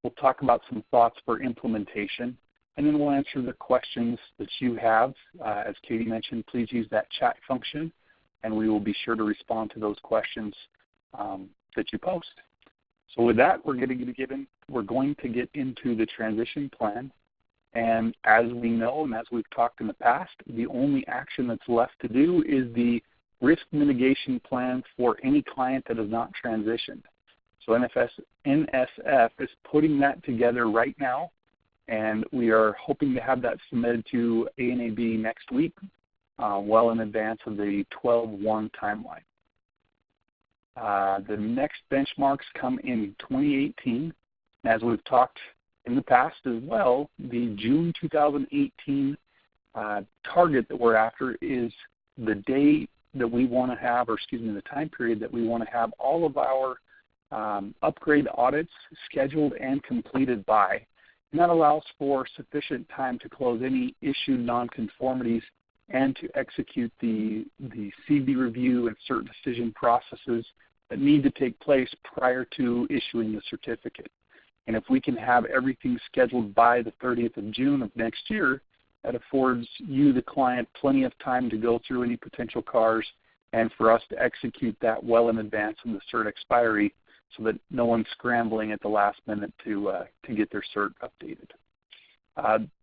We'll talk about some thoughts for implementation, and then we'll answer the questions that you have. As Katie mentioned, please use that chat function, and we will be sure to respond to those questions that you post. So with that, we're going to get into the transition plan. And as we know and as we've talked in the past, the only action that's left to do is the risk mitigation plan for any client that has not transitioned. So NSF is putting that together right now, and we are hoping to have that submitted to ANAB next week, well in advance of the 12/1 timeline. The next benchmarks come in 2018. As we've talked in the past as well, the June 2018 target that we're after is the day that we want to have, or excuse me, the time period that we want to have all of our upgrade audits scheduled and completed by. And that allows for sufficient time to close any issued nonconformities and to execute the CV review and cert decision processes that need to take place prior to issuing the certificate. And if we can have everything scheduled by the 30th of June of next year, that affords you, the client, plenty of time to go through any potential cars and for us to execute that well in advance of the cert expiry so that no one's scrambling at the last minute to get their cert updated.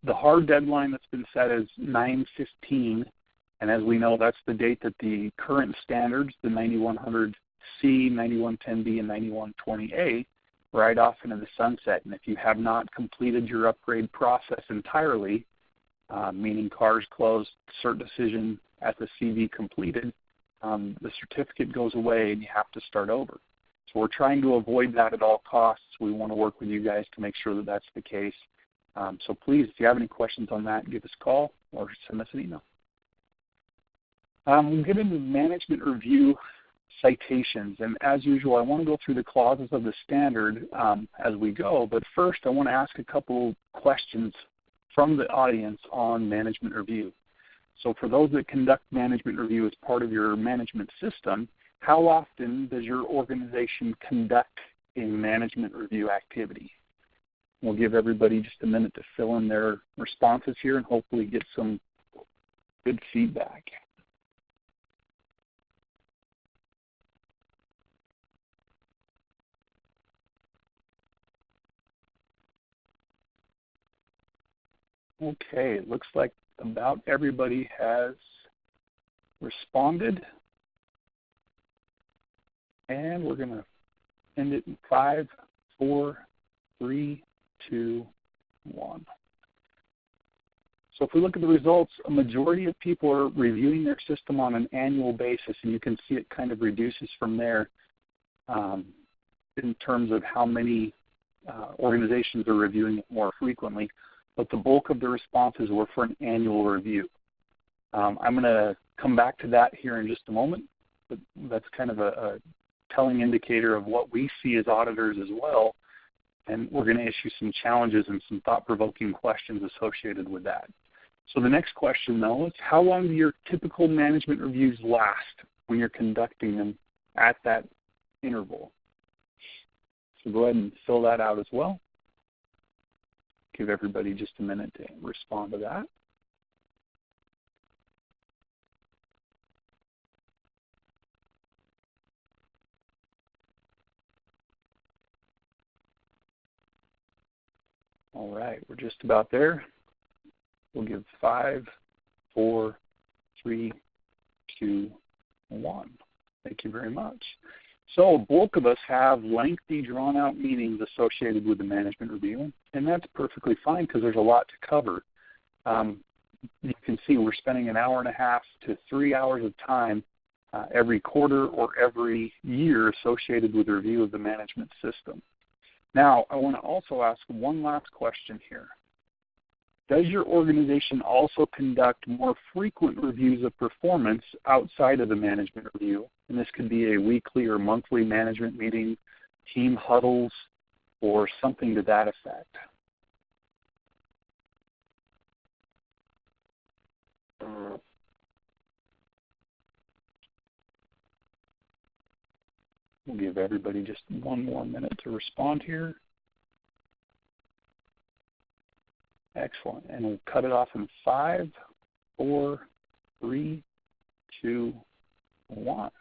The hard deadline that's been set is 9/15, and as we know, that's the date that the current standards, the 9100C, 9110B, and 9120A, ride off into the sunset. And if you have not completed your upgrade process entirely, meaning cars closed, cert decision at the CV completed, the certificate goes away and you have to start over. So we're trying to avoid that at all costs. We want to work with you guys to make sure that that's the case. So please, if you have any questions on that, give us a call or send us an email. We'll get into management review citations. And as usual, I want to go through the clauses of the standard as we go. But first, I want to ask a couple questions from the audience on management review. So for those that conduct management review as part of your management system, how often does your organization conduct a management review activity? We'll give everybody just a minute to fill in their responses here and hopefully get some good feedback. Okay, it looks like about everybody has responded. And we're going to end it in 5, 4, 3, 2, 1. So if we look at the results, a majority of people are reviewing their system on an annual basis, and you can see it kind of reduces from there in terms of how many organizations are reviewing it more frequently. But the bulk of the responses were for an annual review. I'm going to come back to that here in just a moment, but that's kind of a telling indicator of what we see as auditors as well, and we're going to issue some challenges and some thought-provoking questions associated with that. So the next question, though, is how long do your typical management reviews last when you're conducting them at that interval? So go ahead and fill that out as well. Give everybody just a minute to respond to that. All right, we're just about there. We'll give 5, 4, 3, 2, 1. Thank you very much. So a bulk of us have lengthy, drawn-out meetings associated with the management review, and that's perfectly fine because there's a lot to cover. You can see we're spending an hour and a half to 3 hours of time every quarter or every year associated with the review of the management system. Now, I want to also ask one last question here. Does your organization also conduct more frequent reviews of performance outside of the management review? And this could be a weekly or monthly management meeting, team huddles, or something to that effect. We'll give everybody just one more minute to respond here. Excellent. And we'll cut it off in 5, 4, 3, 2, 1.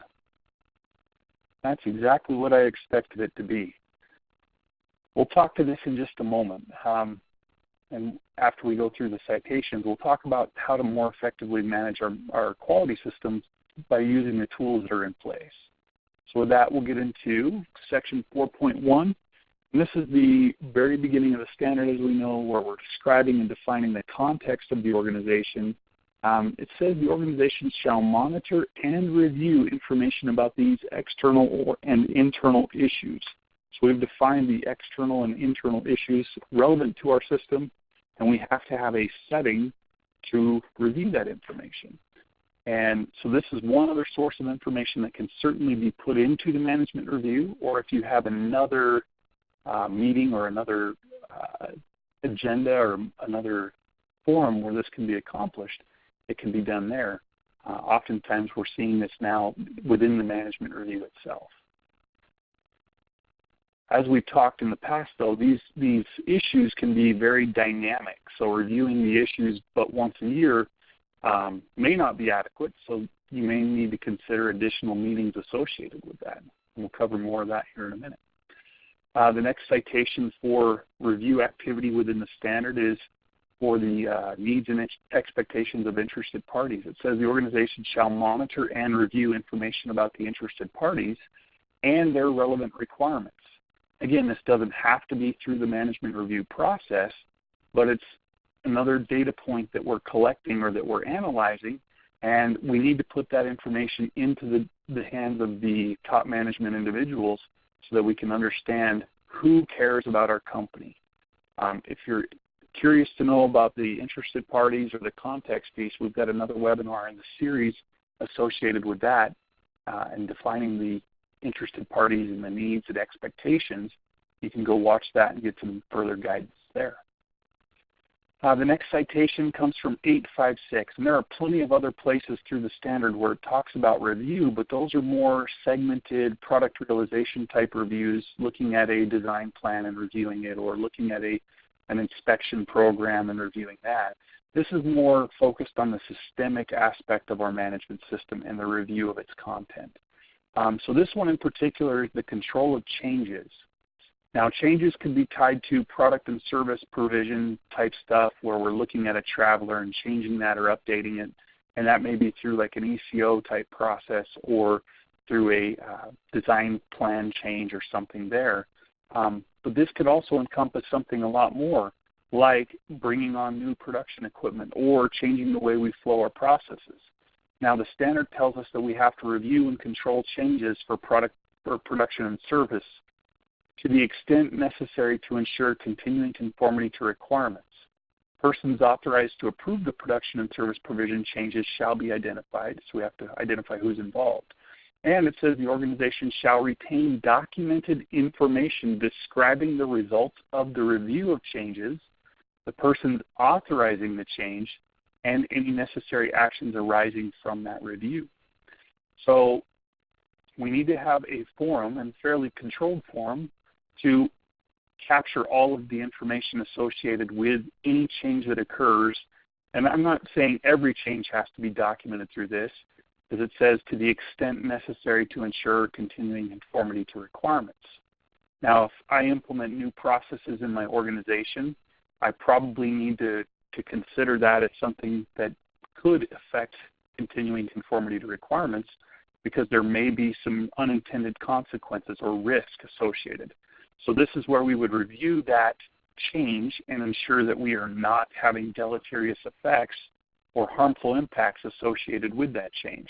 That's exactly what I expected it to be. We'll talk to this in just a moment. And after we go through the citations, we'll talk about how to more effectively manage our quality systems by using the tools that are in place. So with that, we'll get into section 4.1. And this is the very beginning of the standard, as we know, where we're describing and defining the context of the organization. It says the organization shall monitor and review information about these external and internal issues. So we've defined the external and internal issues relevant to our system, and we have to have a setting to review that information. And so this is one other source of information that can certainly be put into the management review, or if you have another meeting or another agenda or another forum where this can be accomplished, it can be done there. Oftentimes we're seeing this now within the management review itself. As we've talked in the past, though, these issues can be very dynamic. So reviewing the issues but once a year may not be adequate, so you may need to consider additional meetings associated with that. And we'll cover more of that here in a minute. The next citation for review activity within the standard is for the needs and expectations of interested parties. It says the organization shall monitor and review information about the interested parties and their relevant requirements. Again, this doesn't have to be through the management review process, but it's another data point that we're collecting or that we're analyzing, and we need to put that information into the hands of the top management individuals so that we can understand who cares about our company. If you're curious to know about the interested parties or the context piece, we've got another webinar in the series associated with that and defining the interested parties and the needs and expectations. You can go watch that and get some further guidance there. The next citation comes from 856, and there are plenty of other places through the standard where it talks about review, but those are more segmented product realization type reviews, looking at a design plan and reviewing it, or looking at an inspection program and reviewing that. This is more focused on the systemic aspect of our management system and the review of its content. So this one in particular is the control of changes. Now, changes can be tied to product and service provision type stuff where we're looking at a traveler and changing that or updating it, and that may be through like an ECO type process or through a design plan change or something there. But this could also encompass something a lot more, like bringing on new production equipment or changing the way we flow our processes. Now, the standard tells us that we have to review and control changes for product or production and service to the extent necessary to ensure continuing conformity to requirements. Persons authorized to approve the production and service provision changes shall be identified, so we have to identify who's involved. And it says the organization shall retain documented information describing the results of the review of changes, the persons authorizing the change, and any necessary actions arising from that review. So we need to have a forum, and fairly controlled forum, to capture all of the information associated with any change that occurs. And I'm not saying every change has to be documented through this, as it says to the extent necessary to ensure continuing conformity to requirements. Now, if I implement new processes in my organization, I probably need to consider that as something that could affect continuing conformity to requirements, because there may be some unintended consequences or risk associated. So this is where we would review that change and ensure that we are not having deleterious effects or harmful impacts associated with that change.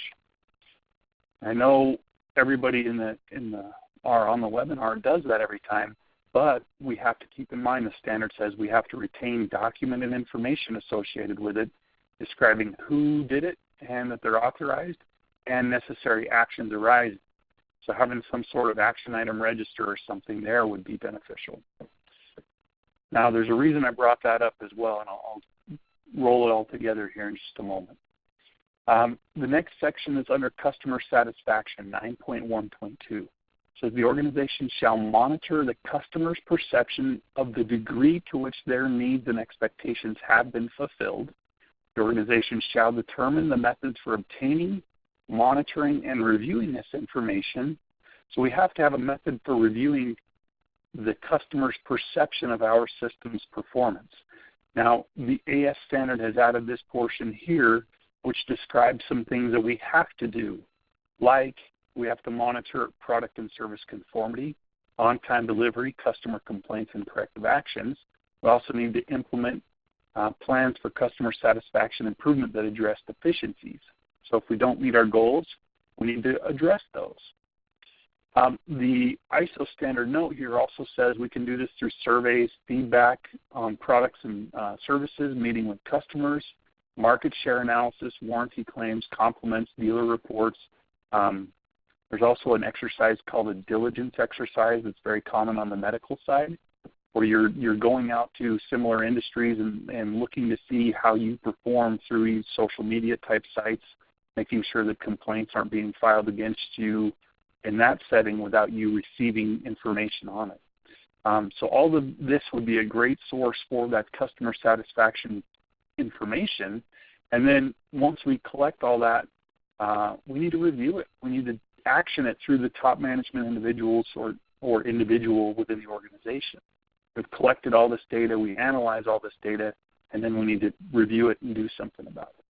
I know everybody on the webinar does that every time, but we have to keep in mind the standard says we have to retain documented information associated with it, describing who did it and that they're authorized, and necessary actions arising. So having some sort of action item register or something there would be beneficial. Now, there's a reason I brought that up as well, and I'll roll it all together here in just a moment. The next section is under customer satisfaction, 9.1.2. So the organization shall monitor the customer's perception of the degree to which their needs and expectations have been fulfilled. The organization shall determine the methods for obtaining, monitoring, and reviewing this information. So we have to have a method for reviewing the customer's perception of our system's performance. Now, the AS standard has added this portion here, which describes some things that we have to do, like we have to monitor product and service conformity, on-time delivery, customer complaints, and corrective actions. We also need to implement plans for customer satisfaction improvement that address deficiencies. So if we don't meet our goals, we need to address those. The ISO standard note here also says we can do this through surveys, feedback on products and services, meeting with customers, market share analysis, warranty claims, compliments, dealer reports. There's also an exercise called a diligence exercise that's very common on the medical side, where you're going out to similar industries and looking to see how you perform through these social media type sites, making sure that complaints aren't being filed against you in that setting without you receiving information on it. So all of this would be a great source for that customer satisfaction information. And then once we collect all that, we need to review it. We need to action it through the top management individuals or individual within the organization. We've collected all this data, we analyze all this data, and then we need to review it and do something about it.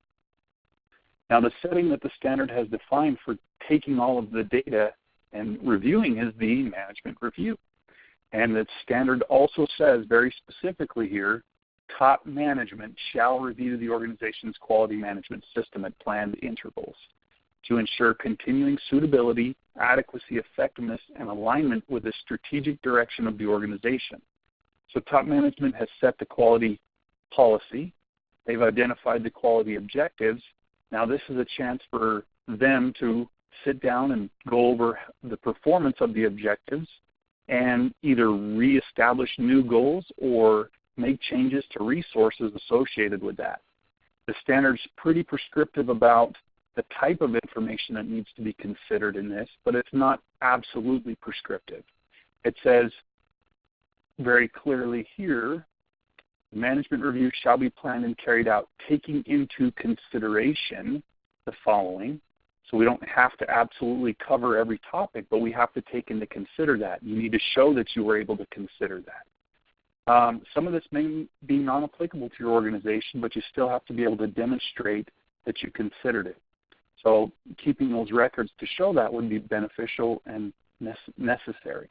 Now, the setting that the standard has defined for taking all of the data and reviewing is the management review. And the standard also says very specifically here, top management shall review the organization's quality management system at planned intervals to ensure continuing suitability, adequacy, effectiveness, and alignment with the strategic direction of the organization. So top management has set the quality policy. They've identified the quality objectives. Now this is a chance for them to sit down and go over the performance of the objectives and either reestablish new goals or make changes to resources associated with that. The standard's pretty prescriptive about the type of information that needs to be considered in this, but it's not absolutely prescriptive. It says very clearly here, the management review shall be planned and carried out taking into consideration the following. So we don't have to absolutely cover every topic, but we have to take into consider that. You need to show that you were able to consider that. Some of this may be non-applicable to your organization, but you still have to be able to demonstrate that you considered it. So keeping those records to show that would be beneficial and necessary.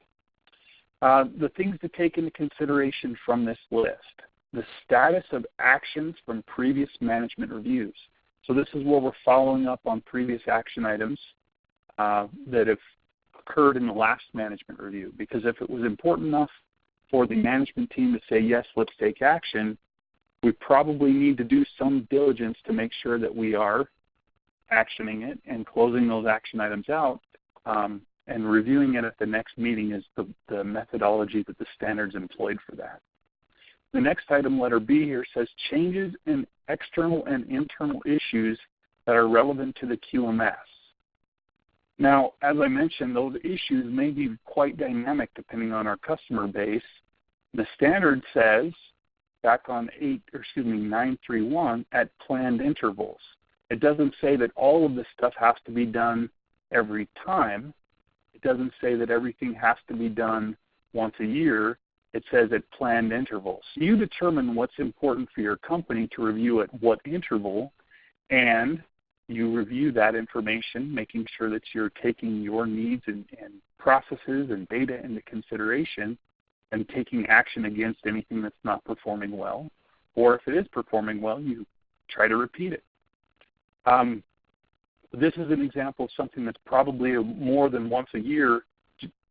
The things to take into consideration from this list: the status of actions from previous management reviews. So this is where we're following up on previous action items that have occurred in the last management review, because if it was important enough for the management team to say, yes, let's take action, we probably need to do some diligence to make sure that we are actioning it and closing those action items out, and reviewing it at the next meeting is the methodology that the standards employed for that. The next item, letter B here, says changes in external and internal issues that are relevant to the QMS. Now, as I mentioned, those issues may be quite dynamic depending on our customer base. The standard says, back on 931, at planned intervals. It doesn't say that all of this stuff has to be done every time. It doesn't say that everything has to be done once a year. It says at planned intervals. You determine what's important for your company to review at what interval, and you review that information, making sure that you're taking your needs and processes and data into consideration and taking action against anything that's not performing well. Or if it is performing well, you try to repeat it. This is an example of something that's probably more than once a year,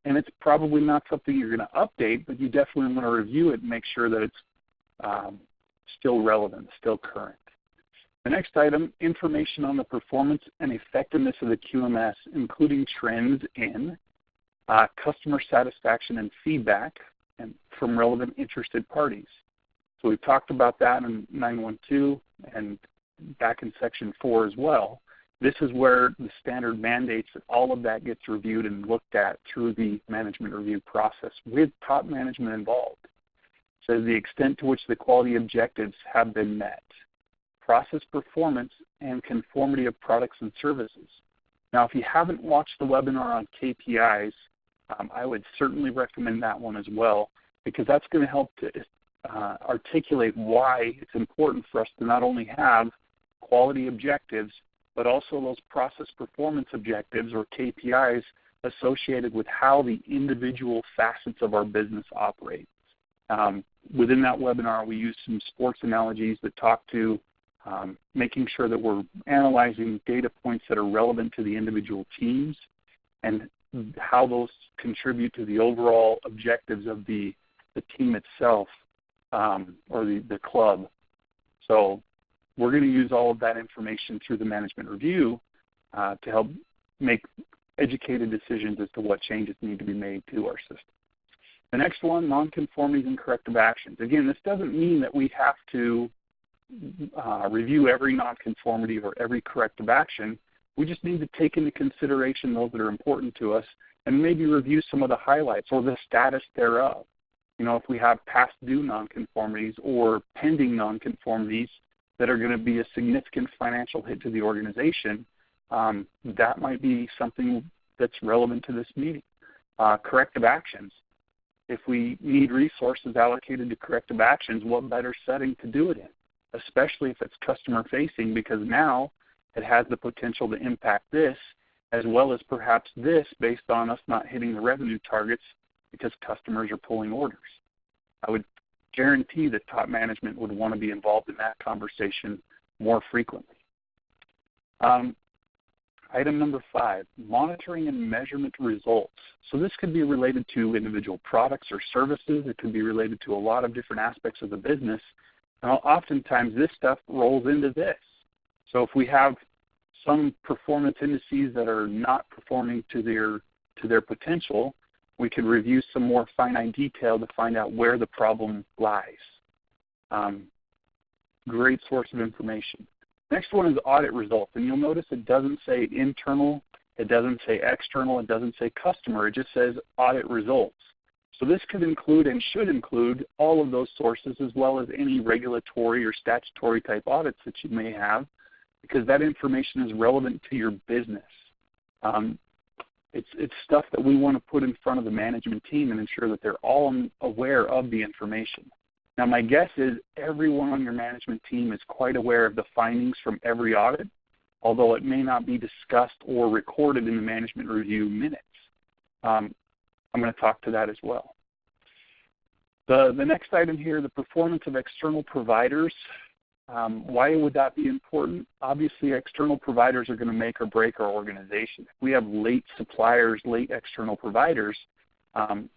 and it's probably not something you're going to update, but you definitely want to review it and make sure that it's still relevant, still current. The next item, information on the performance and effectiveness of the QMS, including trends in customer satisfaction and feedback and from relevant interested parties. So we've talked about that in 912 and back in Section 4 as well. This is where the standard mandates that all of that gets reviewed and looked at through the management review process with top management involved. It says the extent to which the quality objectives have been met, process performance, and conformity of products and services. Now, if you haven't watched the webinar on KPIs, I would certainly recommend that one as well, because that's going to help to articulate why it's important for us to not only have quality objectives, but also those process performance objectives or KPIs associated with how the individual facets of our business operate. Within that webinar, we used some sports analogies that talk to making sure that we're analyzing data points that are relevant to the individual teams and how those contribute to the overall objectives of the team itself or the club. So we're going to use all of that information through the management review to help make educated decisions as to what changes need to be made to our system. The next one, nonconformities and corrective actions. Again, this doesn't mean that we have to review every nonconformity or every corrective action. We just need to take into consideration those that are important to us and maybe review some of the highlights or the status thereof. You know, if we have past due nonconformities or pending nonconformities that are going to be a significant financial hit to the organization, that might be something that's relevant to this meeting. Corrective actions. If we need resources allocated to corrective actions, what better setting to do it in, especially if it's customer facing, because now it has the potential to impact this as well as perhaps this based on us not hitting the revenue targets because customers are pulling orders. I would guarantee that top management would want to be involved in that conversation more frequently. Item number 5, monitoring and measurement results. So this could be related to individual products or services. It could be related to a lot of different aspects of the business. Now, oftentimes this stuff rolls into this. So if we have some performance indices that are not performing to their potential, we could review some more finite detail to find out where the problem lies. Great source of information. Next one is audit results, and you'll notice it doesn't say internal, it doesn't say external, it doesn't say customer, it just says audit results. So this could include and should include all of those sources as well as any regulatory or statutory type audits that you may have, because that information is relevant to your business. It's stuff that we want to put in front of the management team and ensure that they're all aware of the information. Now, my guess is everyone on your management team is quite aware of the findings from every audit, although it may not be discussed or recorded in the management review minutes. I'm going to talk to that as well. The next item here, the performance of external providers. Why would that be important? Obviously, external providers are going to make or break our organization. If we have late suppliers, late external providers,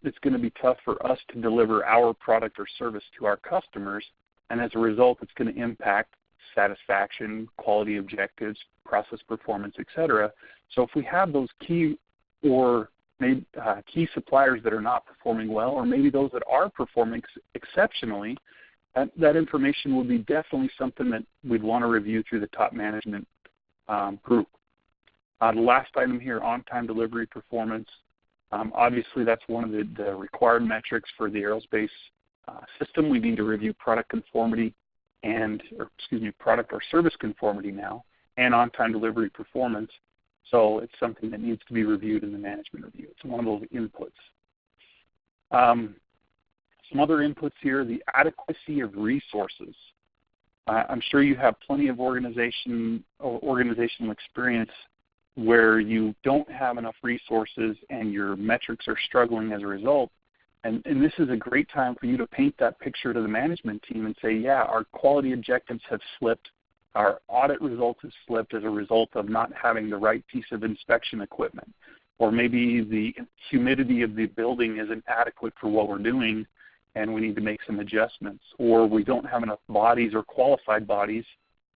it's going to be tough for us to deliver our product or service to our customers, and as a result, it's going to impact satisfaction, quality objectives, process performance, etc. So if we have those key or maybe key suppliers that are not performing well, or maybe those that are performing exceptionally, that information will be definitely something that we'd want to review through the top management group. The last item here, on-time delivery performance. Obviously, that's one of the required metrics for the aerospace system. We need to review product conformity product or service conformity now, and on-time delivery performance. So it's something that needs to be reviewed in the management review. It's one of those inputs. Some other inputs here, the adequacy of resources. I'm sure you have plenty of organizational experience where you don't have enough resources and your metrics are struggling as a result. And this is a great time for you to paint that picture to the management team and say, yeah, our quality objectives have slipped. Our audit results have slipped as a result of not having the right piece of inspection equipment. Or maybe the humidity of the building isn't adequate for what we're doing and we need to make some adjustments. Or we don't have enough bodies or qualified bodies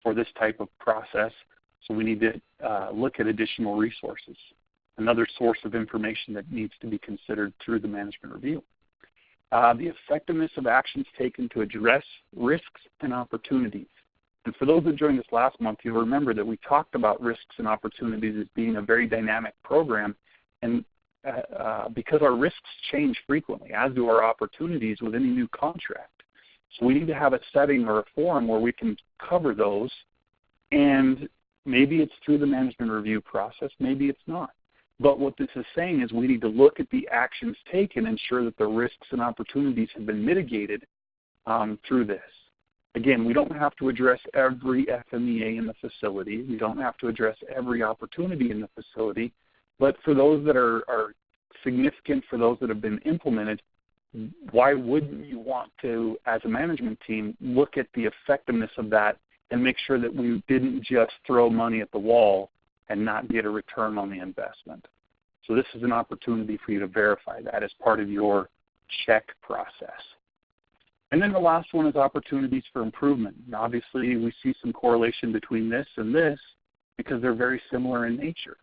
for this type of process, so we need to look at additional resources. Another source of information that needs to be considered through the management review. The effectiveness of actions taken to address risks and opportunities. And for those that joined us last month, you'll remember that we talked about risks and opportunities as being a very dynamic program, and because our risks change frequently, as do our opportunities with any new contract. So we need to have a setting or a forum where we can cover those, and maybe it's through the management review process, maybe it's not. But what this is saying is we need to look at the actions taken, ensure that the risks and opportunities have been mitigated through this. Again, we don't have to address every FMEA in the facility. We don't have to address every opportunity in the facility. But for those that are significant, for those that have been implemented, why wouldn't you want to, as a management team, look at the effectiveness of that and make sure that we didn't just throw money at the wall and not get a return on the investment? So this is an opportunity for you to verify that as part of your check process. And then the last one is opportunities for improvement. And obviously, we see some correlation between this and this because they're very similar in nature.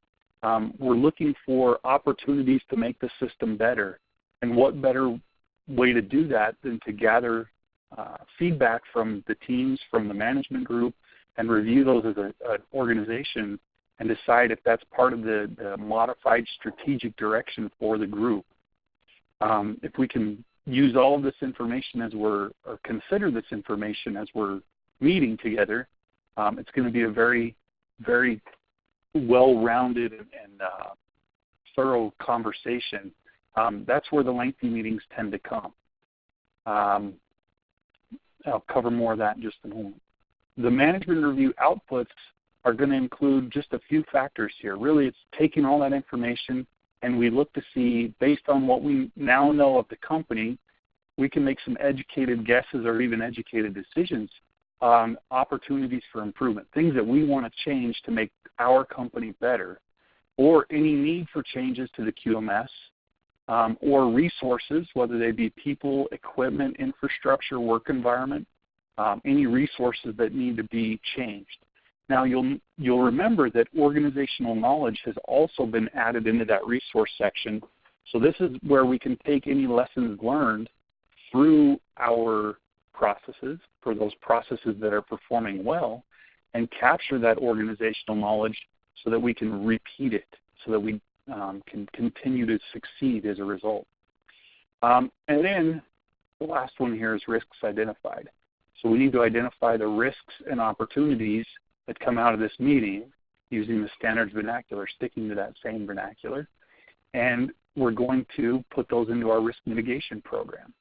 We're looking for opportunities to make the system better. And what better way to do that than to gather feedback from the teams, from the management group, and review those as an organization and decide if that's part of the modified strategic direction for the group. If we can use all of this information or consider this information as we're meeting together, it's going to be a very, very well-rounded and thorough conversation. That's where the lengthy meetings tend to come. I'll cover more of that in just a moment. The management review outputs are going to include just a few factors here. Really, it's taking all that information, and we look to see, based on what we now know of the company, we can make some educated guesses or even educated decisions on opportunities for improvement, things that we want to change to make our company better, or any need for changes to the QMS, or resources, whether they be people, equipment, infrastructure, work environment, any resources that need to be changed. Now, you'll remember that organizational knowledge has also been added into that resource section. So this is where we can take any lessons learned through our processes, for those processes that are performing well, and capture that organizational knowledge so that we can repeat it, so that we can continue to succeed as a result. And then the last one here is risks identified. So we need to identify the risks and opportunities that come out of this meeting using the standards vernacular, sticking to that same vernacular. And we're going to put those into our risk mitigation program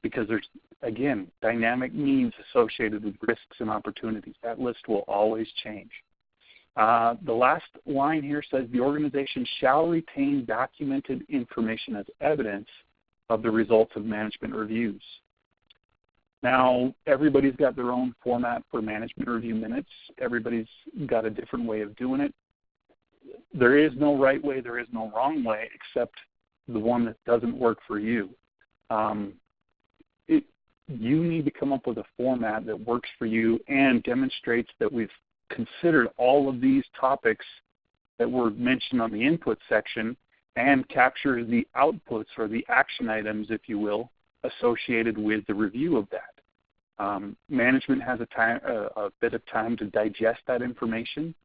because there's, again, dynamic needs associated with risks and opportunities. That list will always change. The last line here says the organization shall retain documented information as evidence of the results of management reviews. Now, everybody's got their own format for management review minutes. Everybody's got a different way of doing it. There is no right way, there is no wrong way, except the one that doesn't work for you. You need to come up with a format that works for you and demonstrates that we've considered all of these topics that were mentioned on the input section and captures the outputs or the action items, if you will, associated with the review of that. Management has a bit of time to digest that information,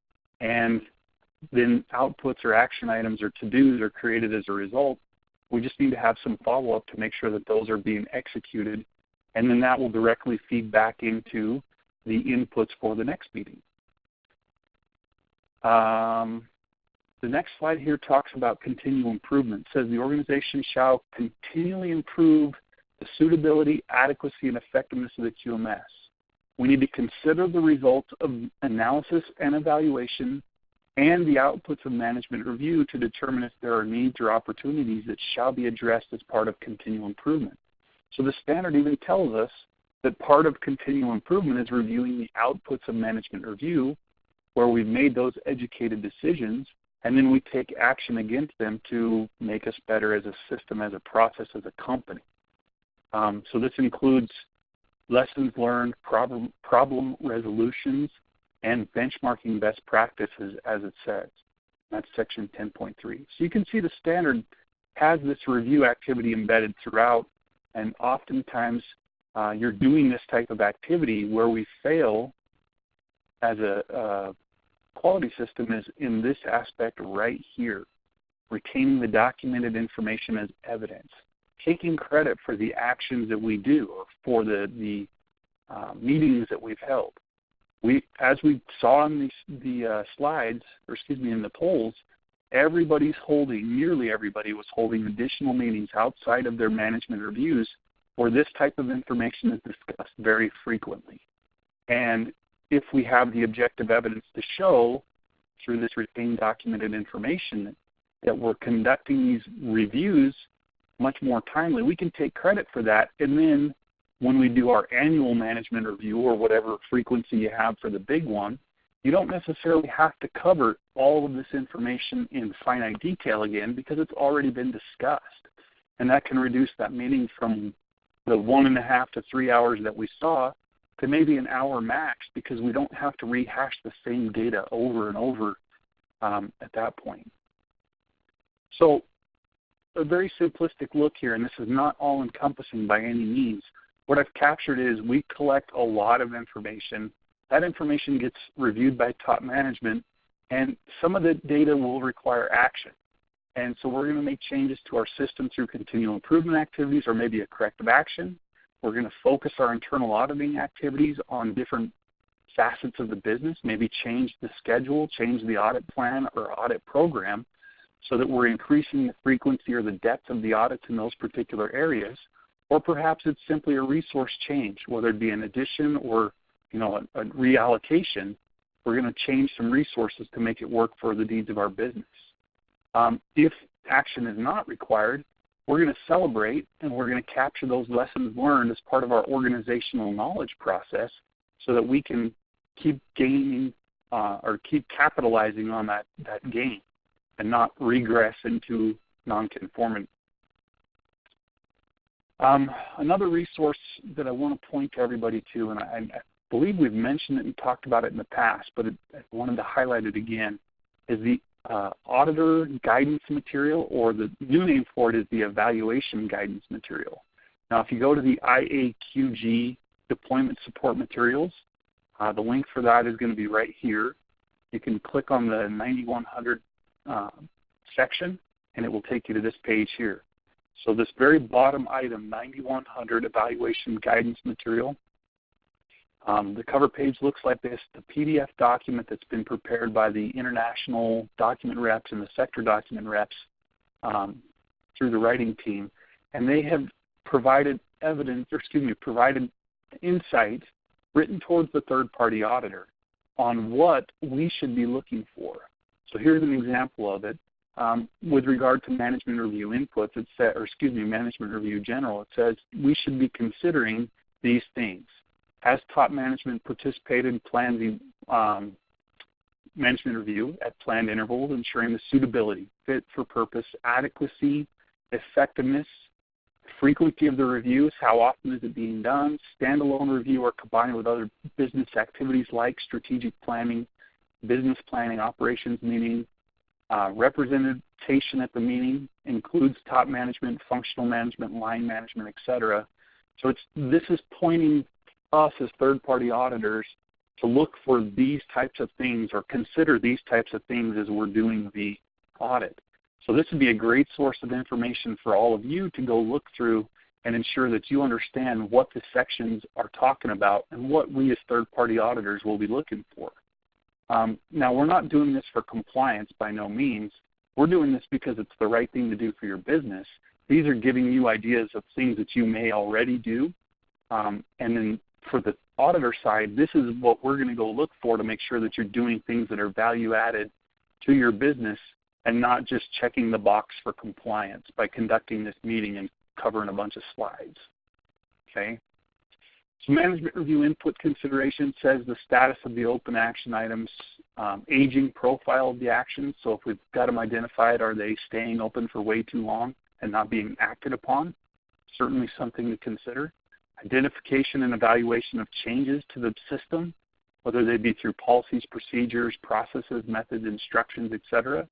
and then outputs or action items or to-dos are created as a result. We just need to have some follow-up to make sure that those are being executed, and then that will directly feed back into the inputs for the next meeting. The next slide here talks about continual improvement. It says the organization shall continually improve the suitability, adequacy, and effectiveness of the QMS. We need to consider the results of analysis and evaluation and the outputs of management review to determine if there are needs or opportunities that shall be addressed as part of continual improvement. So the standard even tells us that part of continual improvement is reviewing the outputs of management review, where we've made those educated decisions, and then we take action against them to make us better as a system, as a process, as a company. So this includes lessons learned, problem resolutions, and benchmarking best practices, as it says. That's section 10.3. So you can see the standard has this review activity embedded throughout, and oftentimes you're doing this type of activity. Where we fail as a quality system is in this aspect right here, retaining the documented information as evidence, taking credit for the actions that we do or for the meetings that we've held. As we saw in the slides, or excuse me, in the polls, nearly everybody was holding additional meetings outside of their management reviews where this type of information is discussed very frequently. And if we have the objective evidence to show through this retained documented information that we're conducting these reviews much more timely, we can take credit for that. And then when we do our annual management review or whatever frequency you have for the big one, you don't necessarily have to cover all of this information in finite detail again because it's already been discussed. And that can reduce that meeting from the 1.5 to 3 hours that we saw to maybe an hour max because we don't have to rehash the same data over and over at that point. So a very simplistic look here, and this is not all-encompassing by any means. What I've captured is we collect a lot of information. That information gets reviewed by top management, and some of the data will require action. And so we're going to make changes to our system through continual improvement activities or maybe a corrective action. We're going to focus our internal auditing activities on different facets of the business, maybe change the schedule, change the audit plan or audit program so that we're increasing the frequency or the depth of the audits in those particular areas. Or perhaps it's simply a resource change, whether it be an addition or a reallocation. We're going to change some resources to make it work for the needs of our business. If action is not required, we're going to celebrate and we're going to capture those lessons learned as part of our organizational knowledge process so that we can keep gaining or keep capitalizing on that gain and not regress into nonconformity. Another resource that I want to point to everybody to, and I believe we've mentioned it and talked about it in the past, but I wanted to highlight it again, is the auditor guidance material, or the new name for it is the evaluation guidance material. Now, if you go to the IAQG deployment support materials, the link for that is going to be right here. You can click on the 9100 section, and it will take you to this page here. So this very bottom item, 9100 evaluation guidance material, the cover page looks like this, the PDF document that's been prepared by the international document reps and the sector document reps through the writing team. And they have provided provided insight written towards the third-party auditor on what we should be looking for. So here's an example of it. With regard to management review inputs, management review general, it says we should be considering these things. Has top management participated in planned management review at planned intervals, ensuring the suitability, fit for purpose, adequacy, effectiveness, frequency of the reviews, how often is it being done, standalone review or combined with other business activities like strategic planning, business planning, operations meeting, representation at the meeting includes top management, functional management, line management, etc. So this is pointing us as third-party auditors to look for these types of things or consider these types of things as we're doing the audit. So this would be a great source of information for all of you to go look through and ensure that you understand what the sections are talking about and what we as third-party auditors will be looking for. Now, we're not doing this for compliance by no means. We're doing this because it's the right thing to do for your business. These are giving you ideas of things that you may already do. And then for the auditor side, this is what we're going to go look for to make sure that you're doing things that are value added to your business and not just checking the box for compliance by conducting this meeting and covering a bunch of slides. Okay? So management review input consideration says the status of the open action items, aging profile of the actions. So if we've got them identified, are they staying open for way too long and not being acted upon? Certainly something to consider. Identification and evaluation of changes to the system, whether they be through policies, procedures, processes, methods, instructions, etc.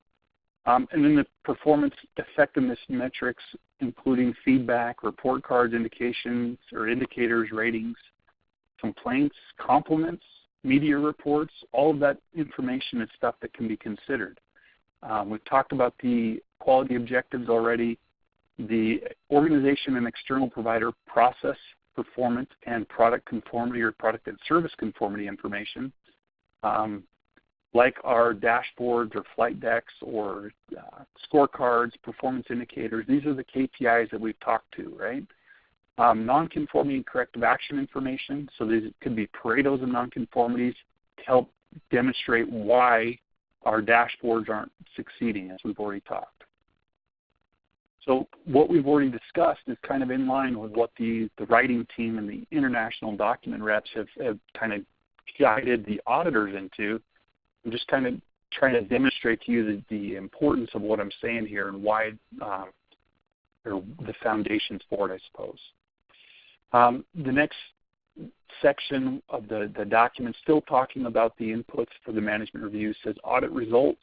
And then the performance effectiveness metrics including feedback, report cards, indications or indicators, ratings, complaints, compliments, media reports. All of that information is stuff that can be considered. We've talked about the quality objectives already, the organization and external provider process, performance, and product conformity or product and service conformity information, like our dashboards or flight decks or scorecards, performance indicators. These are the KPIs that we've talked to, right? Nonconformity and corrective action information. So these could be Pareto's of nonconformities to help demonstrate why our dashboards aren't succeeding, as we've already talked. So what we've already discussed is kind of in line with what the writing team and the international document reps have kind of guided the auditors into. I'm just kind of trying to demonstrate to you the importance of what I'm saying here and why, or the foundations for it, I suppose. The next section of the document, still talking about the inputs for the management review, says audit results.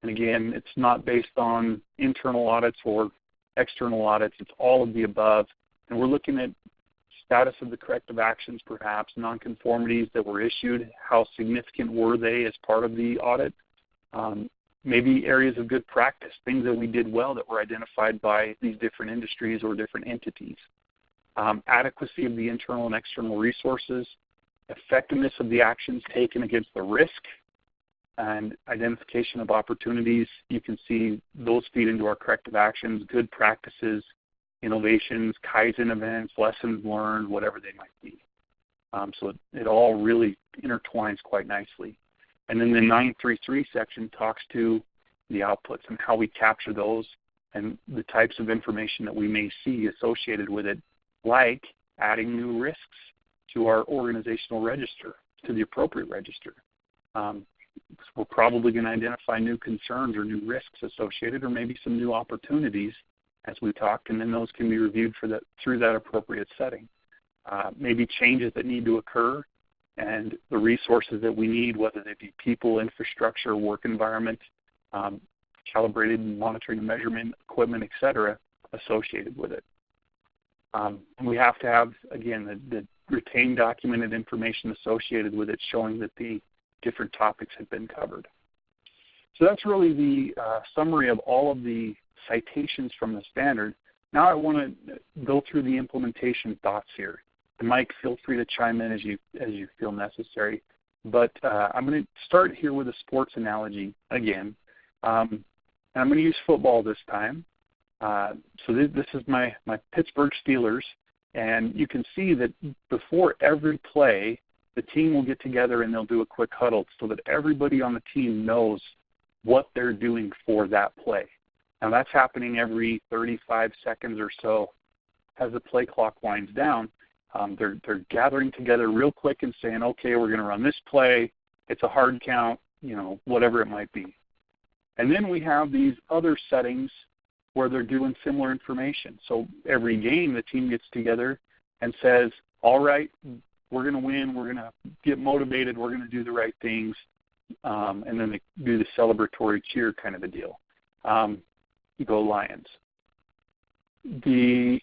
And again, it's not based on internal audits or external audits. It's all of the above. And we're looking at status of the corrective actions, perhaps, nonconformities that were issued, how significant were they as part of the audit, maybe areas of good practice, things that we did well that were identified by these different industries or different entities. Adequacy of the internal and external resources, effectiveness of the actions taken against the risk, and identification of opportunities. You can see those feed into our corrective actions, good practices, innovations, Kaizen events, lessons learned, whatever they might be. So it all really intertwines quite nicely. And then the 933 section talks to the outputs and how we capture those and the types of information that we may see associated with it, like adding new risks to our organizational register, to the appropriate register. We're probably going to identify new concerns or new risks associated, or maybe some new opportunities as we talked, and then those can be reviewed through that appropriate setting. Maybe changes that need to occur and the resources that we need, whether they be people, infrastructure, work environment, calibrated monitoring and measurement equipment, et cetera, associated with it. And we have to have, again, the retained documented information associated with it showing that the different topics have been covered. So that's really the summary of all of the citations from the standard. Now I want to go through the implementation thoughts here. And Mike, feel free to chime in as you feel necessary. But I'm going to start here with a sports analogy again. And I'm going to use football this time. So this is my Pittsburgh Steelers, and you can see that before every play, the team will get together and they'll do a quick huddle so that everybody on the team knows what they're doing for that play. Now that's happening every 35 seconds or so as the play clock winds down. They're gathering together real quick and saying, okay, we're going to run this play. It's a hard count, whatever it might be. And then we have these other settings where they're doing similar information. So every game, the team gets together and says, all right, we're going to win, we're going to get motivated, we're going to do the right things, and then they do the celebratory cheer kind of a deal. Go Lions. The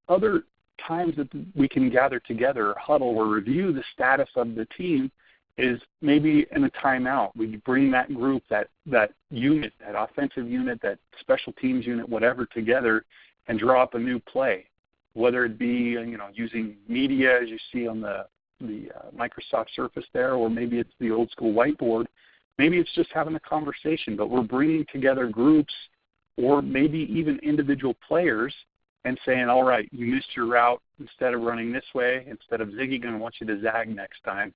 other times that we can gather together or huddle or review the status of the team is maybe in a timeout. We bring that group, that unit, that offensive unit, that special teams unit, whatever, together and draw up a new play, whether it be using media as you see on the Microsoft Surface there, or maybe it's the old school whiteboard. Maybe it's just having a conversation, but we're bringing together groups or maybe even individual players and saying, all right, you missed your route. Instead of running this way, instead of zigging, I want you to zag next time.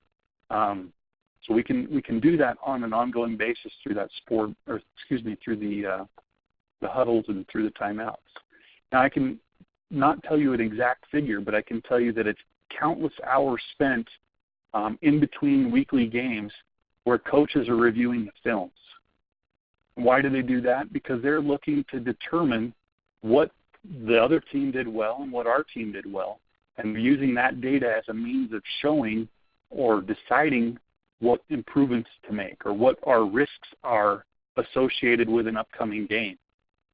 So we can do that on an ongoing basis through that through the huddles and through the timeouts. Now I can not tell you an exact figure, but I can tell you that it's countless hours spent in between weekly games where coaches are reviewing the films. Why do they do that? Because they're looking to determine what the other team did well and what our team did well, and using that data as a means of showing or deciding what improvements to make or what our risks are associated with an upcoming game.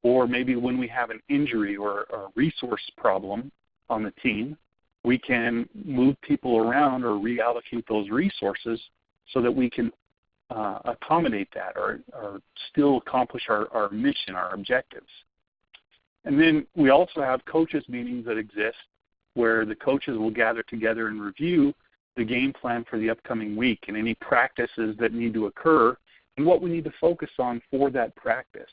or maybe when we have an injury or a resource problem on the team, we can move people around or reallocate those resources so that we can accommodate that or still accomplish our mission, our objectives. And then we also have coaches meetings that exist where the coaches will gather together and review the game plan for the upcoming week and any practices that need to occur and what we need to focus on for that practice.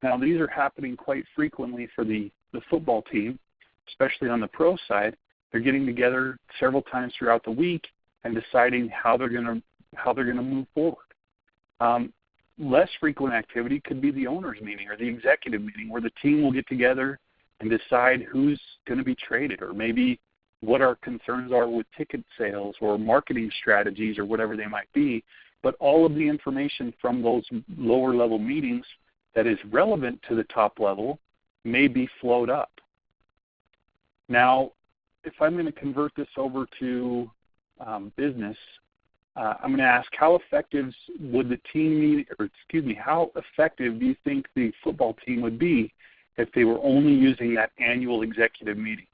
Now, these are happening quite frequently for the football team, especially on the pro side. They're getting together several times throughout the week and deciding how they're going to move forward. Less frequent activity could be the owners' meeting or the executive meeting, where the team will get together and decide who's going to be traded, or maybe what our concerns are with ticket sales or marketing strategies or whatever they might be. But all of the information from those lower level meetings that is relevant to the top level may be flowed up. Now, if I'm going to convert this over to business, I'm going to ask, how effective would the team how effective do you think the football team would be if they were only using that annual executive meeting?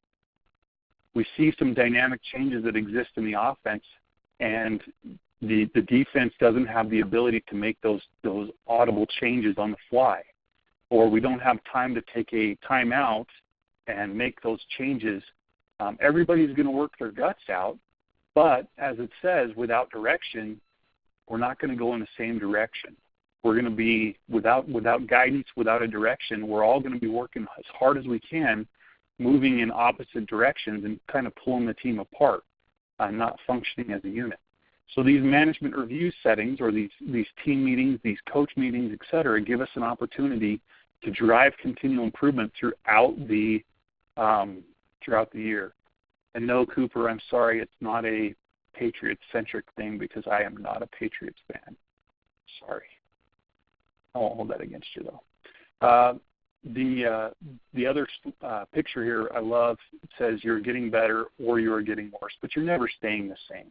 We see some dynamic changes that exist in the offense, and the defense doesn't have the ability to make those audible changes on the fly, or we don't have time to take a timeout and make those changes. Everybody's going to work their guts out, but as it says, without direction, we're not going to go in the same direction. We're going to be, without guidance, without a direction, we're all going to be working as hard as we can, moving in opposite directions and kind of pulling the team apart, not functioning as a unit. So these management review settings, or these team meetings, these coach meetings, et cetera, give us an opportunity to drive continual improvement throughout the year. And no, Cooper, I'm sorry, it's not a Patriots-centric thing because I am not a Patriots fan. Sorry. I won't hold that against you, though. The other picture here I love, it says you're getting better or you're getting worse, but you're never staying the same.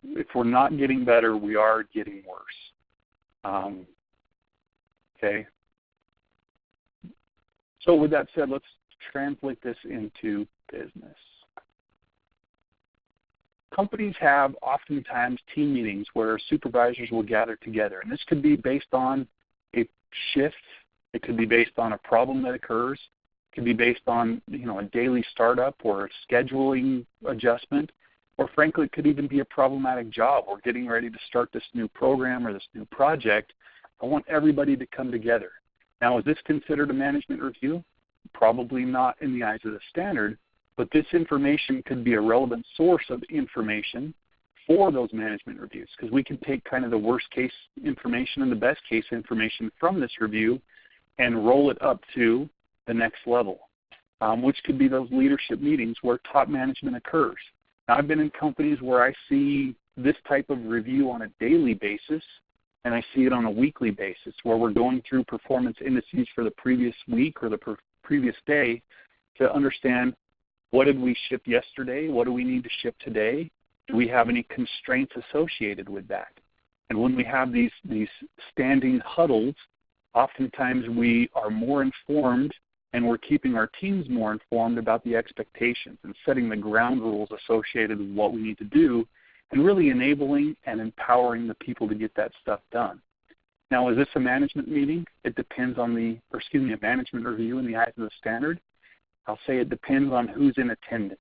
If we're not getting better, we are getting worse. Okay? So with that said, let's translate this into business. Companies have oftentimes team meetings where supervisors will gather together, and this could be based on a shift. It could be based on a problem that occurs. It could be based on a daily startup or a scheduling adjustment, or frankly, it could even be a problematic job. We're getting ready to start this new program or this new project. I want everybody to come together. Now, is this considered a management review? Probably not in the eyes of the standard, but this information could be a relevant source of information for those management reviews, because we can take kind of the worst case information and the best case information from this review and roll it up to the next level, which could be those leadership meetings where top management occurs. Now, I've been in companies where I see this type of review on a daily basis, and I see it on a weekly basis, where we're going through performance indices for the previous week or the previous day to understand, what did we ship yesterday? What do we need to ship today? Do we have any constraints associated with that? And when we have these standing huddles, oftentimes we are more informed, and we're keeping our teams more informed about the expectations and setting the ground rules associated with what we need to do, and really enabling and empowering the people to get that stuff done. Now, is this a management meeting? It depends on a management review in the eyes of the standard. I'll say it depends on who's in attendance.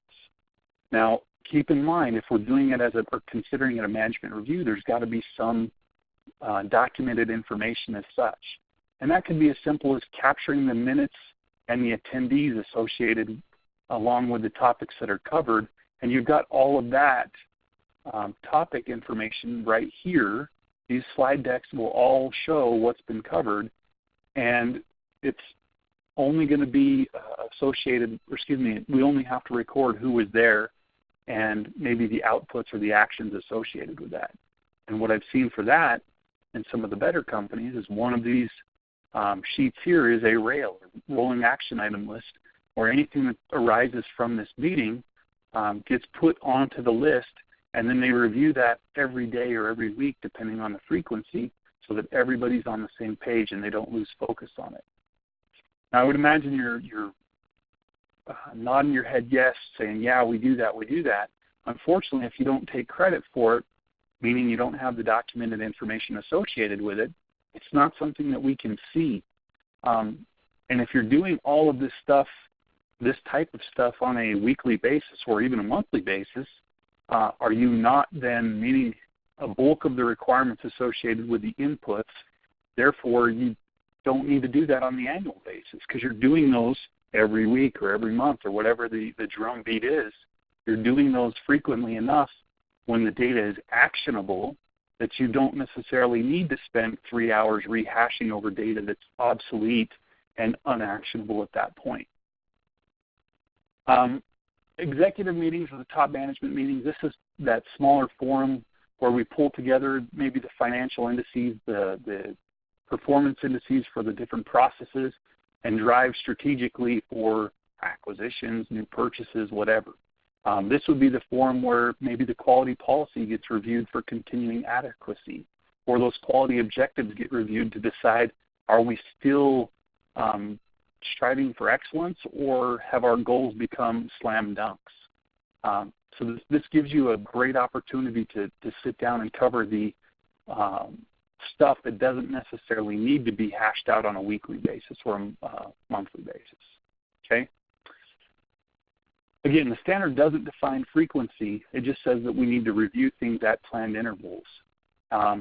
Now, keep in mind, if we're doing it or considering it a management review, there's got to be some documented information as such. And that could be as simple as capturing the minutes and the attendees associated along with the topics that are covered. And you've got all of that topic information right here. These slide decks will all show what's been covered, and it's only going to be associated, we only have to record who was there and maybe the outputs or the actions associated with that. And what I've seen for that in some of the better companies is one of these sheets here is a rail, rolling action item list, or anything that arises from this meeting gets put onto the list, and then they review that every day or every week, depending on the frequency, so that everybody's on the same page and they don't lose focus on it. Now, I would imagine you're nodding your head yes, saying, yeah, we do that, we do that. Unfortunately, if you don't take credit for it, meaning you don't have the documented information associated with it, it's not something that we can see. And if you're doing all of this stuff, this type of stuff on a weekly basis or even a monthly basis, are you not then meeting a bulk of the requirements associated with the inputs? Therefore, you don't need to do that on the annual basis because you're doing those every week or every month or whatever the drumbeat is. You're doing those frequently enough when the data is actionable that you don't necessarily need to spend 3 hours rehashing over data that's obsolete and unactionable at that point. Executive meetings or the top management meetings, this is that smaller forum where we pull together maybe the financial indices, the performance indices for the different processes, and drive strategically for acquisitions, new purchases, whatever. This would be the forum where maybe the quality policy gets reviewed for continuing adequacy, or those quality objectives get reviewed to decide, are we still striving for excellence, or have our goals become slam dunks? So this gives you a great opportunity to sit down and cover the stuff that doesn't necessarily need to be hashed out on a weekly basis or a monthly basis. Okay? Again, the standard doesn't define frequency. It just says that we need to review things at planned intervals. I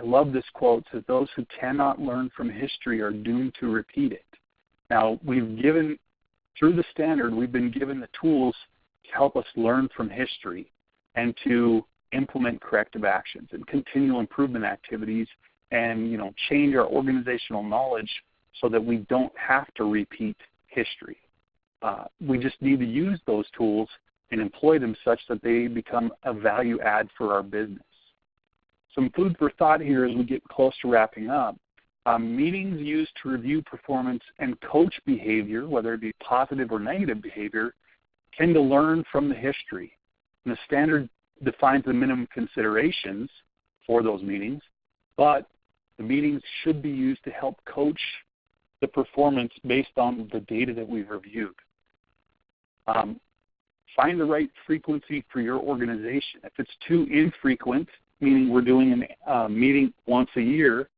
love this quote. It says, those who cannot learn from history are doomed to repeat it. Now, through the standard, we've been given the tools to help us learn from history and to implement corrective actions and continual improvement activities and, change our organizational knowledge so that we don't have to repeat history. We just need to use those tools and employ them such that they become a value add for our business. Some food for thought here as we get close to wrapping up. Meetings used to review performance and coach behavior, whether it be positive or negative behavior, tend to learn from the history. And the standard defines the minimum considerations for those meetings, but the meetings should be used to help coach the performance based on the data that we've reviewed. Find the right frequency for your organization. If it's too infrequent, meaning we're doing a meeting once a year,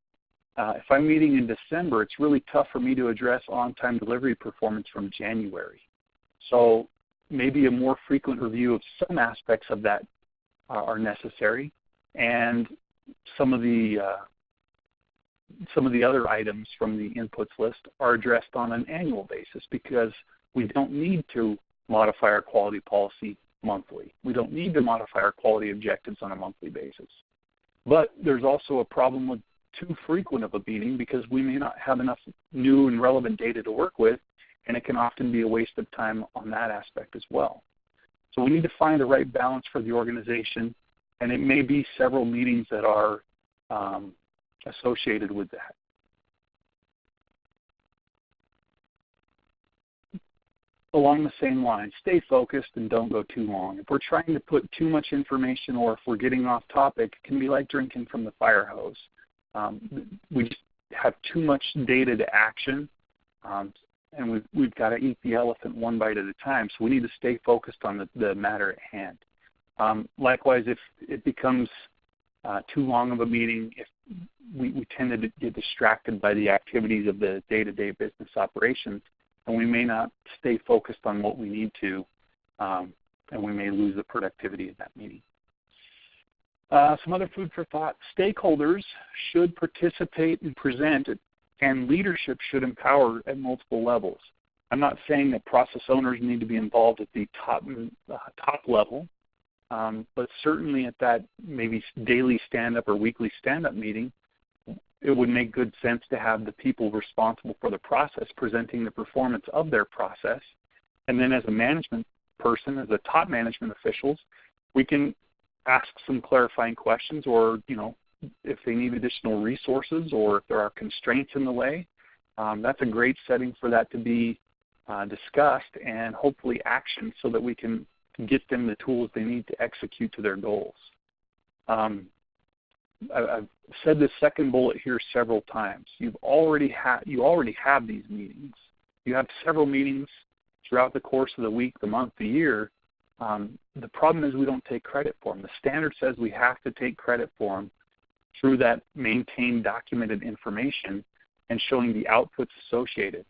if I'm meeting in December, it's really tough for me to address on-time delivery performance from January. So maybe a more frequent review of some aspects of that are necessary, and some of the other items from the inputs list are addressed on an annual basis because we don't need to modify our quality policy monthly. We don't need to modify our quality objectives on a monthly basis. But there's also a problem with too frequent of a meeting because we may not have enough new and relevant data to work with, and it can often be a waste of time on that aspect as well. So we need to find the right balance for the organization, and it may be several meetings that are associated with that. Along the same line, stay focused and don't go too long. If we're trying to put too much information or if we're getting off topic, it can be like drinking from the fire hose. We just have too much data to action, and we've got to eat the elephant one bite at a time, so we need to stay focused on the matter at hand. Likewise, if it becomes too long of a meeting, if we tend to get distracted by the activities of the day-to-day business operations, and we may not stay focused on what we need to, and we may lose the productivity of that meeting. Some other food for thought. Stakeholders should participate and present, and leadership should empower at multiple levels. I'm not saying that process owners need to be involved at the top level, but certainly at that maybe daily stand-up or weekly stand-up meeting, it would make good sense to have the people responsible for the process presenting the performance of their process. And then as a management person, as a top management officials, we can ask some clarifying questions, or, if they need additional resources or if there are constraints in the way, that's a great setting for that to be discussed and hopefully actioned so that we can get them the tools they need to execute to their goals. I've said this second bullet here several times. You already have these meetings. You have several meetings throughout the course of the week, the month, the year. The problem is we don't take credit for them. The standard says we have to take credit for them through that maintained documented information and showing the outputs associated.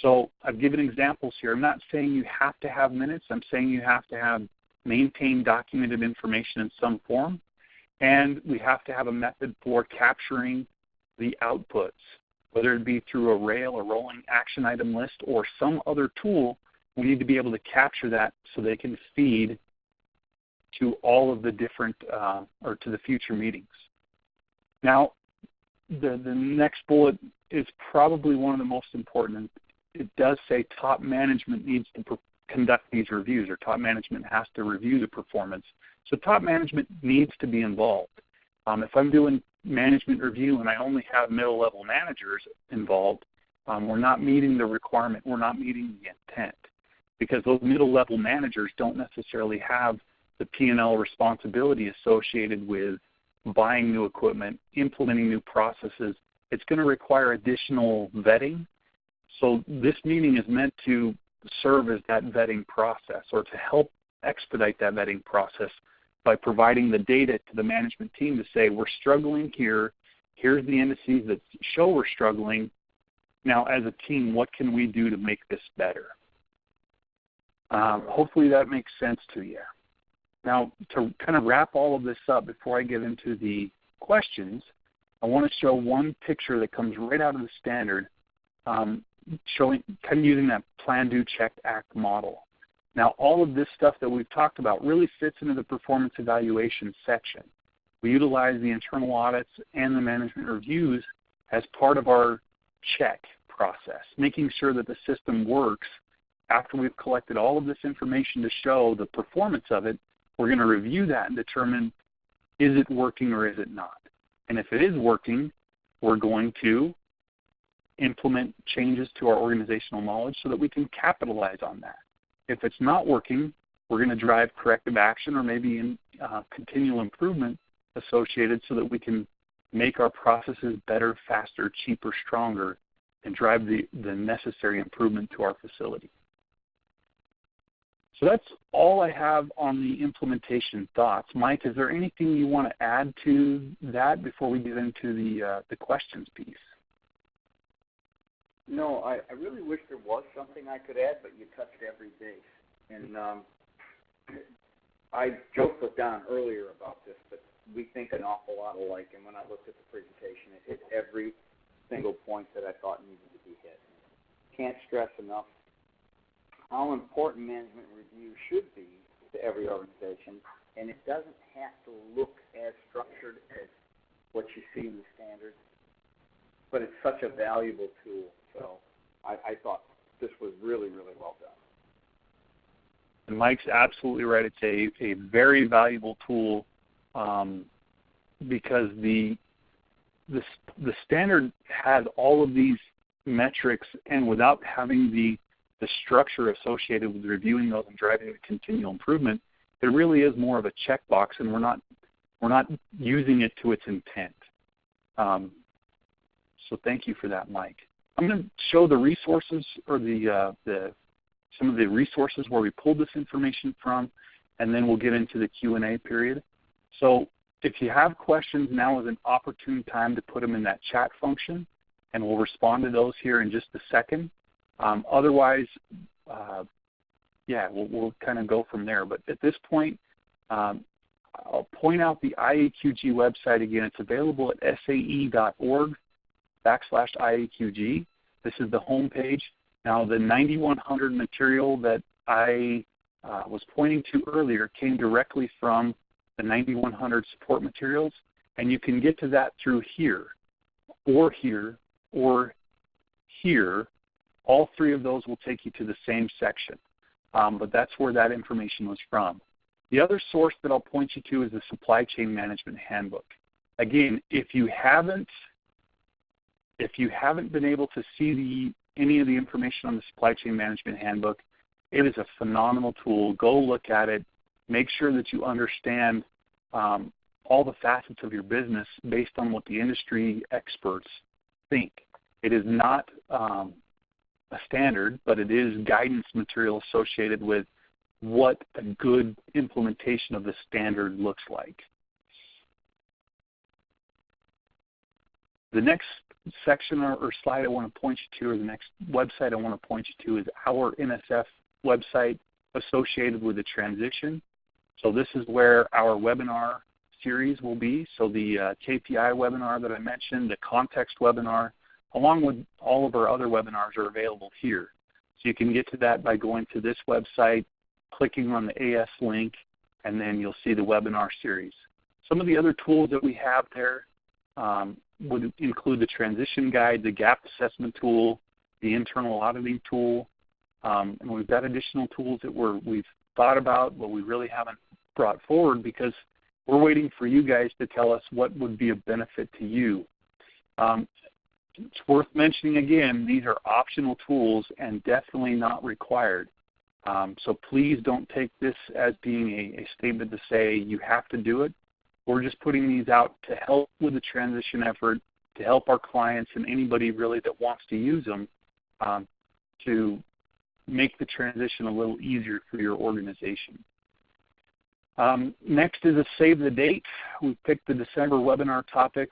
So I've given examples here. I'm not saying you have to have minutes. I'm saying you have to have maintained documented information in some form, and we have to have a method for capturing the outputs, whether it be through a rail, a rolling action item list, or some other tool. We need to be able to capture that so they can feed to all of the different, or to the future meetings. Now, the next bullet is probably one of the most important. It does say top management needs to conduct these reviews, or top management has to review the performance. So top management needs to be involved. If I'm doing management review and I only have middle-level managers involved, we're not meeting the requirement, we're not meeting the intent, because those middle-level managers don't necessarily have the P&L responsibility associated with buying new equipment, implementing new processes. It's going to require additional vetting. So this meeting is meant to serve as that vetting process, or to help expedite that vetting process by providing the data to the management team to say, we're struggling here, here's the indices that show we're struggling. Now, as a team, what can we do to make this better? Hopefully that makes sense to you. Now, to kind of wrap all of this up before I get into the questions, I want to show one picture that comes right out of the standard, showing, kind of using that plan, do, check, act model. Now, all of this stuff that we've talked about really fits into the performance evaluation section. We utilize the internal audits and the management reviews as part of our check process, making sure that the system works. After we've collected all of this information to show the performance of it, we're going to review that and determine, is it working or is it not? And if it is working, we're going to implement changes to our organizational knowledge so that we can capitalize on that. If it's not working, we're going to drive corrective action, or maybe continual improvement associated, so that we can make our processes better, faster, cheaper, stronger, and drive the necessary improvement to our facility. So that's all I have on the implementation thoughts. Mike, is there anything you want to add to that before we get into the questions piece? No, I really wish there was something I could add, but you touched every base. And I joked with Don earlier about this, but we think an awful lot alike. And when I looked at the presentation, it hit every single point that I thought needed to be hit. Can't stress enough how important management review should be to every organization, and it doesn't have to look as structured as what you see in the standards, but it's such a valuable tool. So I thought this was really, really well done. And Mike's absolutely right. It's a very valuable tool because the standard has all of these metrics, and without having the structure associated with reviewing those and driving the continual improvement, it really is more of a checkbox, and we're not using it to its intent. So thank you for that, Mike. I'm going to show the resources, or some of the resources where we pulled this information from, and then we'll get into the Q&A period. So if you have questions, now is an opportune time to put them in that chat function, and we'll respond to those here in just a second. Otherwise, we'll kind of go from there. But at this point, I'll point out the IAQG website again. It's available at sae.org/IAQG. This is the home page. Now, the 9100 material that I was pointing to earlier came directly from the 9100 support materials, and you can get to that through here, or here, or here. All three of those will take you to the same section, but that's where that information was from. The other source that I'll point you to is the Supply Chain Management Handbook. Again, if you haven't been able to see any of the information on the Supply Chain Management Handbook, it is a phenomenal tool. Go look at it. Make sure that you understand all the facets of your business based on what the industry experts think. It is not a standard, but it is guidance material associated with what a good implementation of the standard looks like. The next section or slide I want to point you to, or the next website I want to point you to, is our NSF website associated with the transition. So this is where our webinar series will be. So the KPI webinar that I mentioned, the context webinar, along with all of our other webinars are available here. So you can get to that by going to this website, clicking on the AS link, and then you'll see the webinar series. Some of the other tools that we have there would include the transition guide, the gap assessment tool, the internal auditing tool, and we've got additional tools that we've thought about, but we really haven't brought forward because we're waiting for you guys to tell us what would be a benefit to you. It's worth mentioning again, these are optional tools and definitely not required. So please don't take this as being a statement to say you have to do it. We're just putting these out to help with the transition effort, to help our clients and anybody really that wants to use them to make the transition a little easier for your organization. Next is a save the date. We picked the December webinar topic.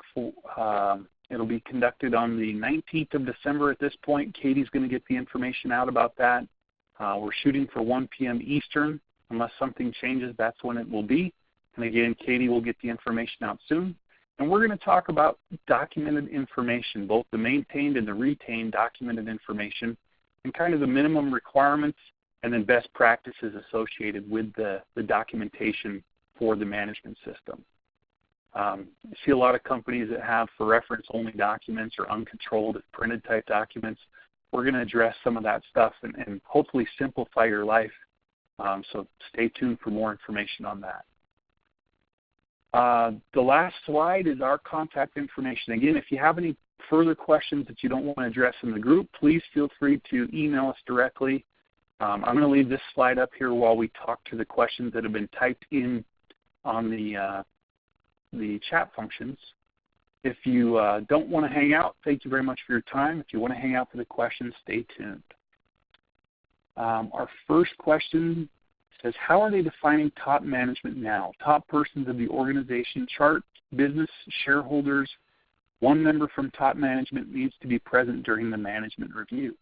It'll be conducted on the 19th of December at this point. Katie's going to get the information out about that. We're shooting for 1 p.m. Eastern. Unless something changes, that's when it will be. And again, Katie will get the information out soon. And we're going to talk about documented information, both the maintained and the retained documented information, and kind of the minimum requirements and then best practices associated with the documentation for the management system. I see a lot of companies that have for reference only documents or uncontrolled printed type documents. We're going to address some of that stuff and hopefully simplify your life. So stay tuned for more information on that. The last slide is our contact information. Again, if you have any further questions that you don't want to address in the group, please feel free to email us directly. I'm going to leave this slide up here while we talk to the questions that have been typed in on the chat functions. If you don't want to hang out, thank you very much for your time. If you want to hang out for the questions, stay tuned. Our first question says, how are they defining top management now? Top persons of the organization chart, business, shareholders, one member from top management needs to be present during the management review.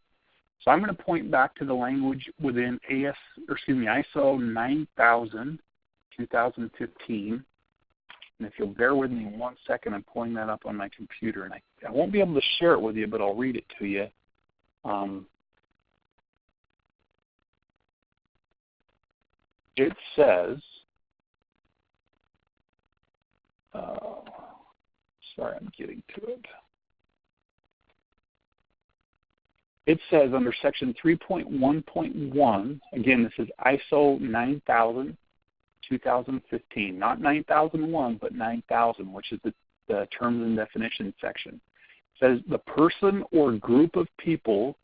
So I'm going to point back to the language within ISO 9000, 2015. And if you'll bear with me 1 second, I'm pulling that up on my computer. And I won't be able to share it with you, but I'll read it to you. It says, sorry, I'm getting to it. It says under section 3.1.1, again, this is ISO 9000, 2015, not 9001, but 9000, which is the terms and definitions section. It says the person or group of people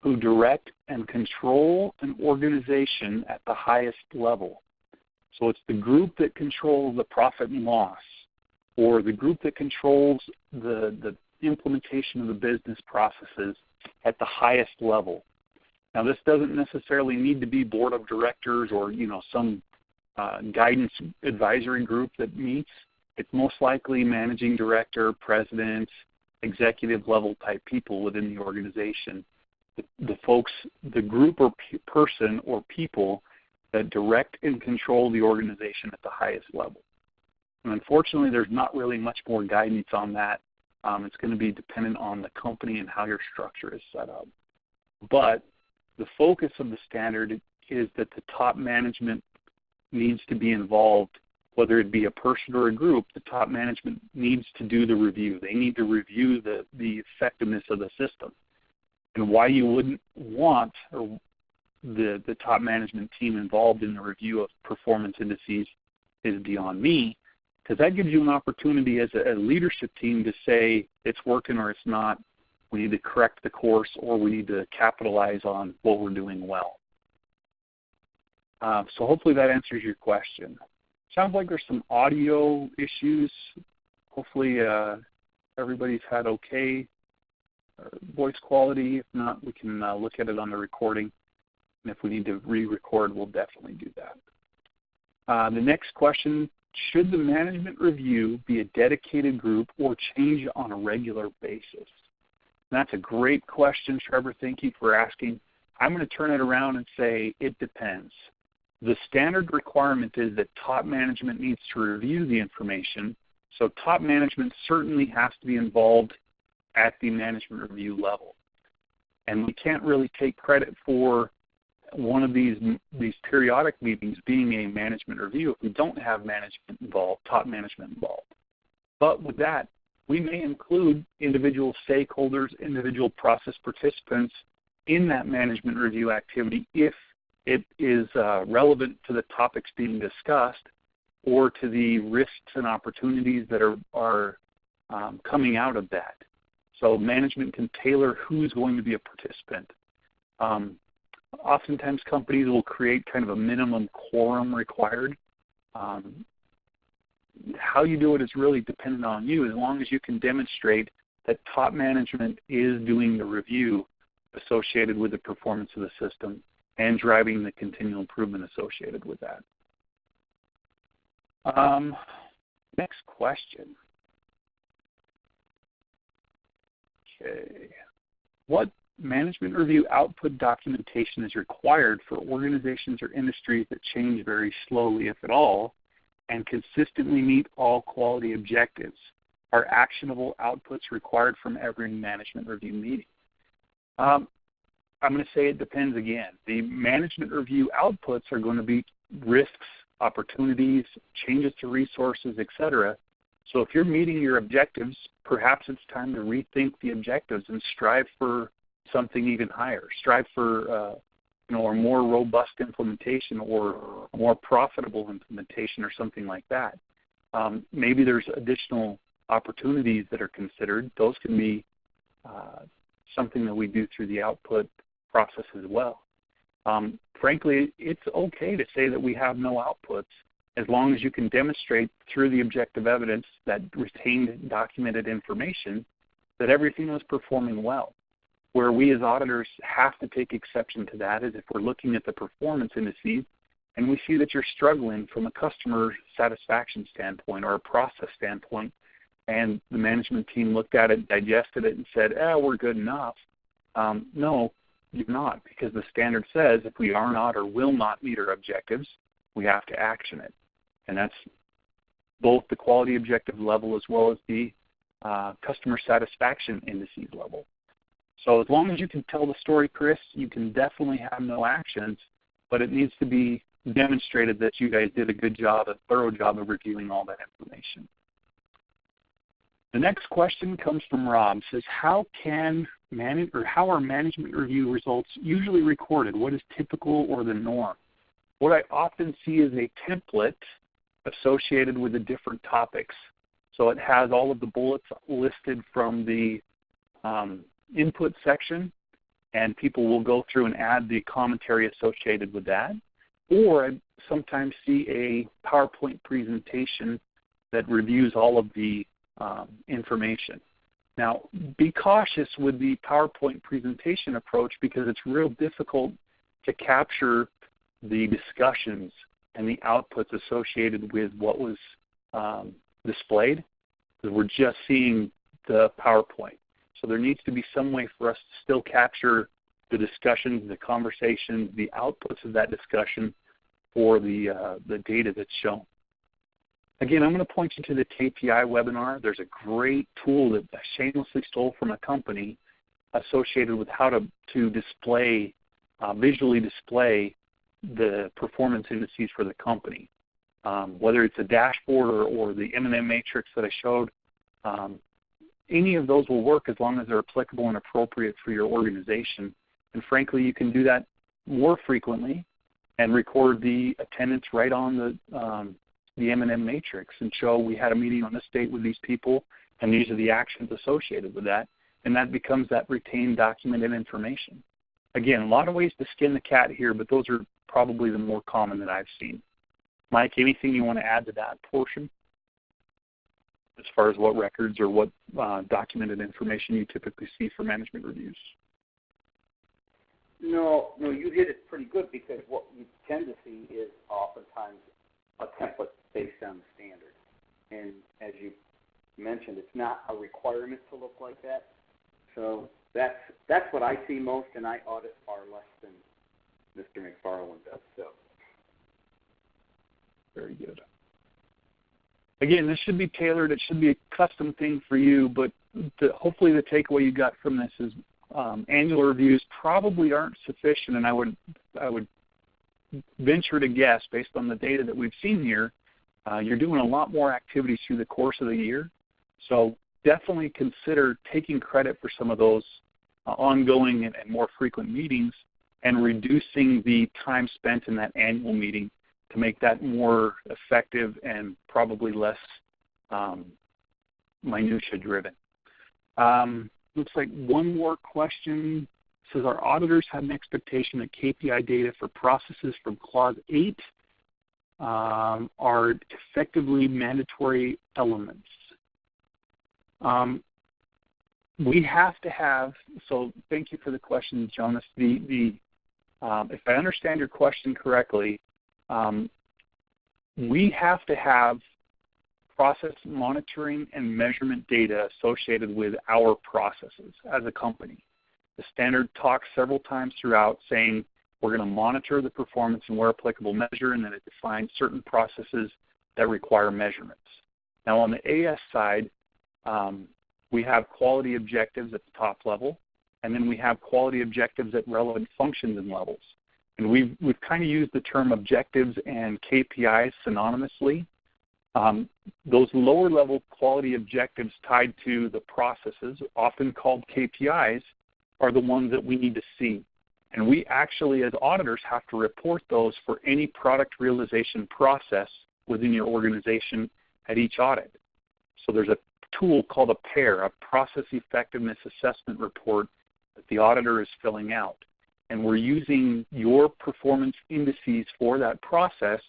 who direct and control an organization at the highest level. So it's the group that controls the profit and loss, or the group that controls the implementation of the business processes at the highest level. Now, this doesn't necessarily need to be board of directors or some guidance advisory group that meets. It's most likely managing director, president, executive level type people within the organization. The folks, the group or person or people that direct and control the organization at the highest level. And unfortunately, there's not really much more guidance on that. It's going to be dependent on the company and how your structure is set up. But the focus of the standard is that the top management needs to be involved, whether it be a person or a group. The top management needs to do the review. They need to review the effectiveness of the system. And why you wouldn't want the top management team involved in the review of performance indices is beyond me, because that gives you an opportunity as a leadership team to say it's working or it's not. We need to correct the course, or we need to capitalize on what we're doing well. So hopefully that answers your question. Sounds like there's some audio issues. Hopefully everybody's had okay voice quality. If not, we can look at it on the recording. And if we need to re-record, we'll definitely do that. The next question, should the management review be a dedicated group or change on a regular basis? And that's a great question, Trevor. Thank you for asking. I'm going to turn it around and say it depends. The standard requirement is that top management needs to review the information, so top management certainly has to be involved at the management review level. And we can't really take credit for one of these periodic meetings being a management review if we don't have management involved, top management involved. But with that, we may include individual stakeholders, individual process participants in that management review activity if it is relevant to the topics being discussed or to the risks and opportunities that are coming out of that. So management can tailor who's going to be a participant. Oftentimes companies will create kind of a minimum quorum required. How you do it is really dependent on you, as long as you can demonstrate that top management is doing the review associated with the performance of the system and driving the continual improvement associated with that. Next question. Okay. What management review output documentation is required for organizations or industries that change very slowly, if at all, and consistently meet all quality objectives? Are actionable outputs required from every management review meeting? I'm going to say it depends again. The management review outputs are going to be risks, opportunities, changes to resources, etc. So if you're meeting your objectives, perhaps it's time to rethink the objectives and strive for something even higher. Strive for a more robust implementation or a more profitable implementation or something like that. Maybe there's additional opportunities that are considered. Those can be something that we do through the output process as well. Frankly, it's okay to say that we have no outputs as long as you can demonstrate through the objective evidence, that retained documented information, that everything was performing well. Where we as auditors have to take exception to that is if we're looking at the performance indices and we see that you're struggling from a customer satisfaction standpoint or a process standpoint, and the management team looked at it, digested it, and said, we're good enough. No, you're not, because the standard says if we are not or will not meet our objectives, we have to action it. And that's both the quality objective level as well as the customer satisfaction indices level. So as long as you can tell the story, Chris, you can definitely have no actions, but it needs to be demonstrated that you guys did a good job, a thorough job of reviewing all that information. The next question comes from Rob. It says, how are management review results usually recorded? What is typical or the norm? What I often see is a template associated with the different topics. So it has all of the bullets listed from the input section, and people will go through and add the commentary associated with that. Or I sometimes see a PowerPoint presentation that reviews all of the information. Now, be cautious with the PowerPoint presentation approach because it's real difficult to capture the discussions and the outputs associated with what was displayed, because we're just seeing the PowerPoint. So there needs to be some way for us to still capture the discussions, the conversations, the outputs of that discussion for the data that's shown. Again, I'm going to point you to the KPI webinar. There's a great tool that I shamelessly stole from a company associated with how to display, visually display the performance indices for the company. Whether it's a dashboard or the M&M matrix that I showed, any of those will work as long as they're applicable and appropriate for your organization. And frankly, you can do that more frequently and record the attendance right on the M&M matrix and show we had a meeting on this date with these people and these are the actions associated with that. And that becomes that retained documented information. Again, a lot of ways to skin the cat here, but those are probably the more common that I've seen. Mike, anything you want to add to that portion as far as what records or what documented information you typically see for management reviews? No, you hit it pretty good, because what you tend to see is oftentimes a template based on the standard. And as you mentioned, it's not a requirement to look like that. So that's what I see most, and I audit far less than Mr. McFarland does. So very good. Again, this should be tailored. It should be a custom thing for you, but hopefully the takeaway you got from this is annual reviews probably aren't sufficient, and I would venture to guess, based on the data that we've seen here, you're doing a lot more activities through the course of the year. So definitely consider taking credit for some of those ongoing and more frequent meetings, and reducing the time spent in that annual meeting to make that more effective and probably less minutia driven. Looks like one more question. It says, our auditors have an expectation that KPI data for processes from Clause 8 are effectively mandatory elements. We have to have, so thank you for the question, Jonas. If I understand your question correctly, we have to have process monitoring and measurement data associated with our processes as a company. The standard talks several times throughout saying we're going to monitor the performance and where applicable measure, and then it defines certain processes that require measurements. Now on the AS side, we have quality objectives at the top level, and then we have quality objectives at relevant functions and levels. And we've kind of used the term objectives and KPIs synonymously. Those lower level quality objectives tied to the processes, often called KPIs, are the ones that we need to see. And we actually, as auditors, have to report those for any product realization process within your organization at each audit. So there's a tool called a PAIR, a Process Effectiveness Assessment Report, that the auditor is filling out. And we're using your performance indices for that process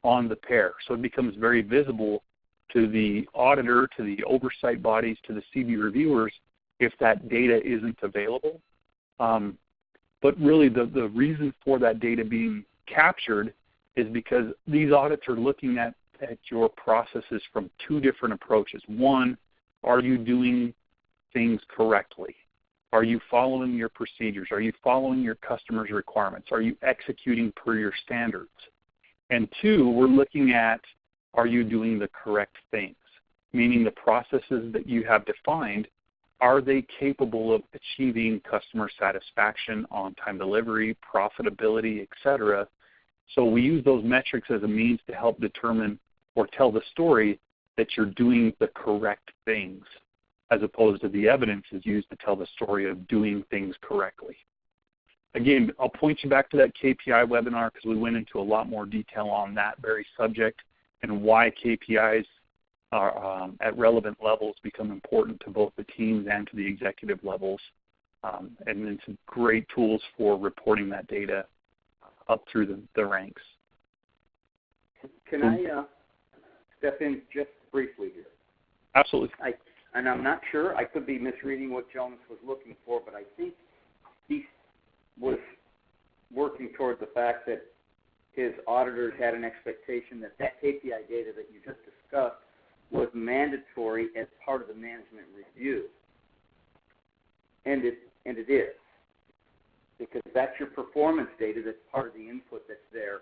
on the PAIR. So it becomes very visible to the auditor, to the oversight bodies, to the CB reviewers, if that data isn't available. But really the reason for that data being captured is because these audits are looking at your processes from two different approaches. One, are you doing things correctly? Are you following your procedures? Are you following your customers' requirements? Are you executing per your standards? And two, we're looking at, are you doing the correct things? Meaning the processes that you have defined, are they capable of achieving customer satisfaction, on-time delivery, profitability, etc.? So we use those metrics as a means to help determine or tell the story that you're doing the correct things, as opposed to the evidence is used to tell the story of doing things correctly. Again, I'll point you back to that KPI webinar, because we went into a lot more detail on that very subject and why KPIs are, at relevant levels, become important to both the teams and to the executive levels. And then some great tools for reporting that data up through the ranks. Can I step in just briefly here? Absolutely. And I'm not sure, I could be misreading what Jonas was looking for, but I think he was working toward the fact that his auditors had an expectation that KPI data that you just discussed was mandatory as part of the management review. And it is, because that's your performance data that's part of the input that's there.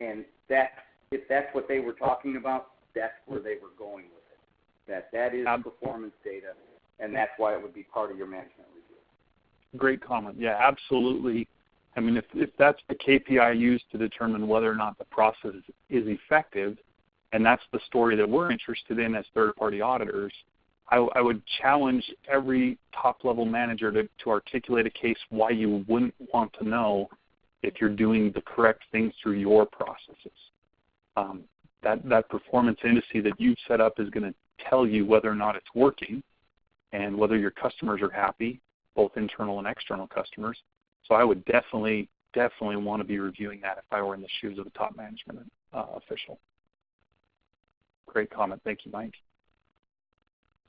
And if that's what they were talking about, that's where they were going with it. That is performance data, and that's why it would be part of your management review. Great comment. Yeah, absolutely. I mean, if that's the KPI used to determine whether or not the process is effective, and that's the story that we're interested in as third-party auditors, I would challenge every top-level manager to articulate a case why you wouldn't want to know if you're doing the correct things through your processes. That performance indice that you've set up is going to tell you whether or not it's working and whether your customers are happy, both internal and external customers. So I would definitely want to be reviewing that if I were in the shoes of the top management official. Great comment. Thank you, Mike.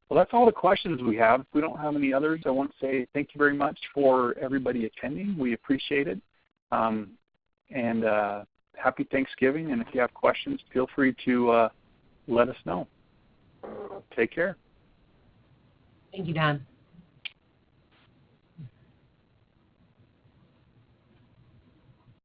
Well, that's all the questions we have. If we don't have any others, I want to say thank you very much for everybody attending. We appreciate it. And happy Thanksgiving. And if you have questions, feel free to let us know. Take care. Thank you, Don.